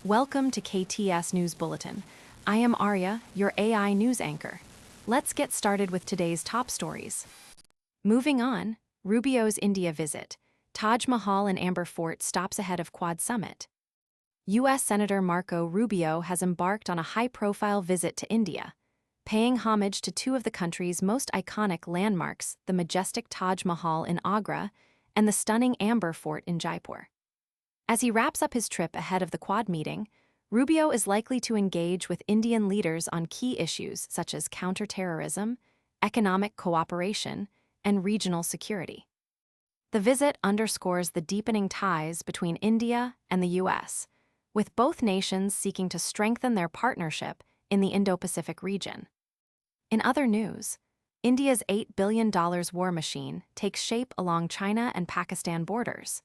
Welcome to KTS News Bulletin. I am Arya, your AI news anchor. Let's get started with today's top stories. Moving on, Rubio's India visit. Taj Mahal and Amber Fort stops ahead of Quad Summit. U.S. Senator Marco Rubio has embarked on a high-profile visit to India, paying homage to two of the country's most iconic landmarks, the majestic Taj Mahal in Agra and the stunning Amber Fort in Jaipur. As he wraps up his trip ahead of the Quad meeting, Rubio is likely to engage with Indian leaders on key issues such as counterterrorism, economic cooperation, and regional security. The visit underscores the deepening ties between India and the U.S., with both nations seeking to strengthen their partnership in the Indo-Pacific region. In other news, India's $8 billion war machine takes shape along China and Pakistan borders.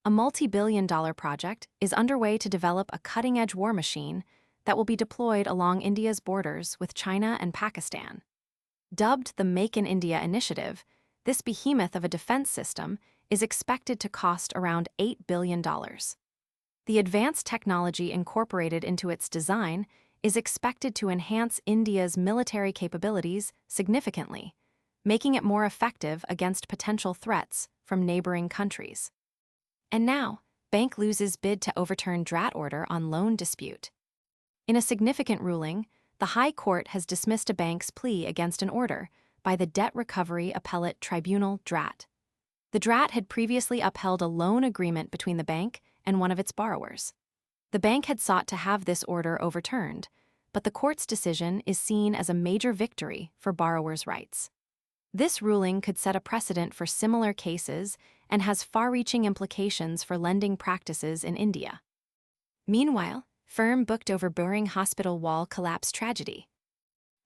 A multi-billion-dollar project is underway to develop a cutting-edge war machine that will be deployed along India's borders with China and Pakistan. Dubbed the Make in India initiative, this behemoth of a defense system is expected to cost around $8 billion. The advanced technology incorporated into its design is expected to enhance India's military capabilities significantly, making it more effective against potential threats from neighboring countries. And now, bank loses bid to overturn DRAT order on loan dispute. In a significant ruling, the High Court has dismissed a bank's plea against an order by the Debt Recovery Appellate Tribunal DRAT. The DRAT had previously upheld a loan agreement between the bank and one of its borrowers. The bank had sought to have this order overturned, but the court's decision is seen as a major victory for borrowers' rights. This ruling could set a precedent for similar cases and has far-reaching implications for lending practices in India. Meanwhile, firm booked over Bowring hospital wall collapse tragedy.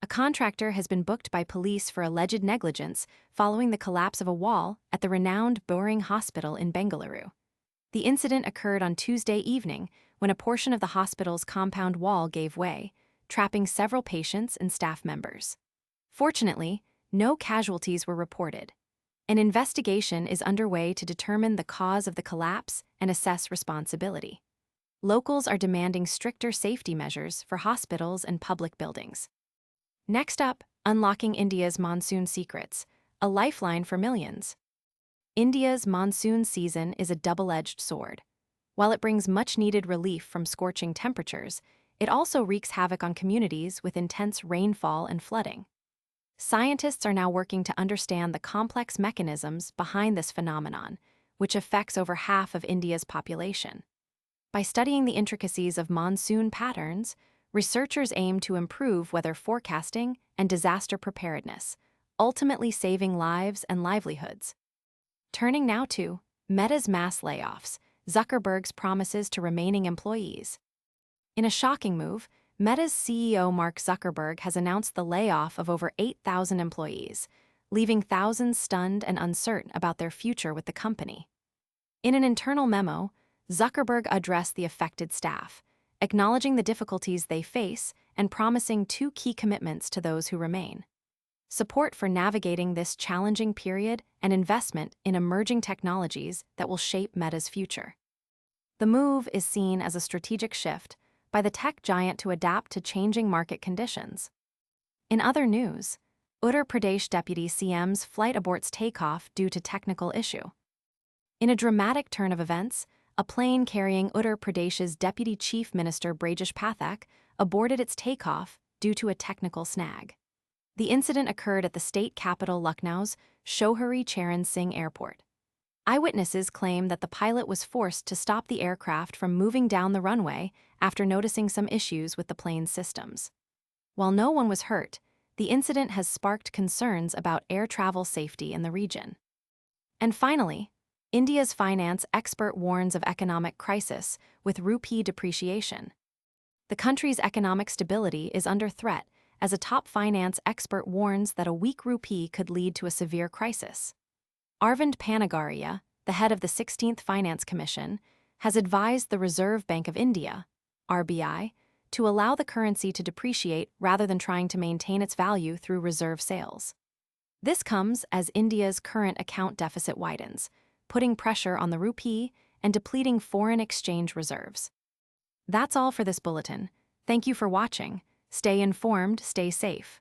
A contractor has been booked by police for alleged negligence following the collapse of a wall at the renowned Bowring Hospital in Bengaluru. The incident occurred on Tuesday evening when a portion of the hospital's compound wall gave way, trapping several patients and staff members. Fortunately, no casualties were reported. An investigation is underway to determine the cause of the collapse and assess responsibility. Locals are demanding stricter safety measures for hospitals and public buildings. Next up, unlocking India's monsoon secrets, a lifeline for millions. India's monsoon season is a double-edged sword. While it brings much-needed relief from scorching temperatures, it also wreaks havoc on communities with intense rainfall and flooding. Scientists are now working to understand the complex mechanisms behind this phenomenon, which affects over half of India's population. By studying the intricacies of monsoon patterns, researchers aim to improve weather forecasting and disaster preparedness, ultimately saving lives and livelihoods. Turning now to Meta's mass layoffs, Zuckerberg's promises to remaining employees. In a shocking move, Meta's CEO Mark Zuckerberg has announced the layoff of over 8,000 employees, leaving thousands stunned and uncertain about their future with the company. In an internal memo, Zuckerberg addressed the affected staff, acknowledging the difficulties they face and promising two key commitments to those who remain: support for navigating this challenging period and investment in emerging technologies that will shape Meta's future. The move is seen as a strategic shift by the tech giant to adapt to changing market conditions. In other news, Uttar Pradesh Deputy CM's flight aborts takeoff due to technical issue. In a dramatic turn of events, a plane carrying Uttar Pradesh's Deputy Chief Minister Brajesh Pathak aborted its takeoff due to a technical snag. The incident occurred at the state capital Lucknow's Shohari Charan Singh Airport. Eyewitnesses claim that the pilot was forced to stop the aircraft from moving down the runway after noticing some issues with the plane's systems. While no one was hurt, the incident has sparked concerns about air travel safety in the region. And finally, India's finance expert warns of economic crisis with Rupee depreciation. The country's economic stability is under threat as a top finance expert warns that a weak rupee could lead to a severe crisis. Arvind Panagarya, the head of the 16th Finance Commission, has advised the Reserve Bank of India, RBI, to allow the currency to depreciate rather than trying to maintain its value through reserve sales. This comes as India's current account deficit widens, putting pressure on the rupee and depleting foreign exchange reserves. That's all for this bulletin. Thank you for watching. Stay informed, stay safe.